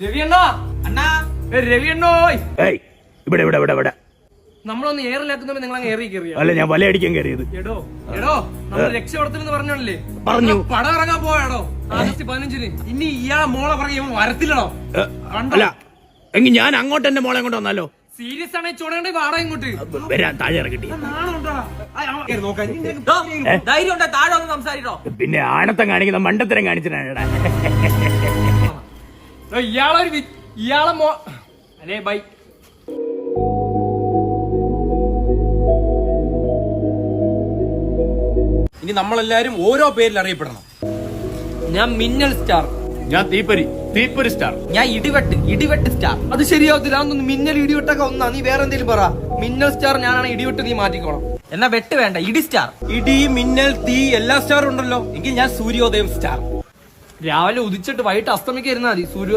രവിയണ്ണോ അണ്ണാ രവിയണ്ണോ ഇവിടെ ഇവിടെ ഇവിടെ ഇവിടെ നമ്മളൊന്ന് ഏറിലാക്കുന്നപ്പോ നിങ്ങൾ അങ്ങ് ഏറി കയറിയോ? അല്ല, ഞാൻ വലയടിക്കാൻ കയറിയത്. എടോ നമ്മൾ രക്ഷപ്പെടുത്തില്ലെന്ന് പറഞ്ഞോളല്ലേ? പറഞ്ഞു. പടം ഇറങ്ങാൻ പോയാടോ ആഗസ്റ്റ് 15-ന്. ഇനി ഇയാളെ മോളെ പറഞ്ഞ ഇവൻ വരത്തില്ലടോ. അല്ല, എങ്കിൽ ഞാൻ അങ്ങോട്ട് എന്റെ മോളെ കൊണ്ട് വന്നാലോ? സീരിയസ് ആണ് ചുടേണ്ട വാടക ഇങ്ങോട്ട് വരാൻ താഴെ ഇറങ്ങിട്ടി. ധൈര്യം ഉണ്ടോ താഴെ ഒന്ന് സംസാരിക്കോ? പിന്നെ ആണത്തം കാണിക്കുന്ന മണ്ടത്തരം കാണിച്ചിട്ടാണ്. ഇയാളെ മോ അല്ലേ ബൈ. ഇനി നമ്മളെല്ലാരും ഓരോ പേരിൽ അറിയപ്പെടണം. ഞാൻ മിന്നൽ സ്റ്റാർ. ഞാൻ തീപ്പൊരി സ്റ്റാർ. ഞാൻ ഇടിവെട്ട് സ്റ്റാർ. അത് ശരിയാവത്തില്ല. അതൊന്നും മിന്നൽ ഇടിവെട്ടൊക്കെ ഒന്നാ. നീ വേറെ എന്തെങ്കിലും പറ. മിന്നൽ സ്റ്റാർ ഞാനാണ്, ഇടിവെട്ട് നീ മാറ്റിക്കോളാം. എന്നാ വെട്ട് വേണ്ട, ഇടി സ്റ്റാർ. ഇടി, മിന്നൽ, തീ എല്ലാ സ്റ്റാറും ഉണ്ടല്ലോ. എങ്കിൽ ഞാൻ സൂര്യോദയം സ്റ്റാർ. രാവിലെ ഉദിച്ചിട്ട് വൈകിട്ട് അസ്തമിക്കായിരുന്നാ മതി. സൂര്യ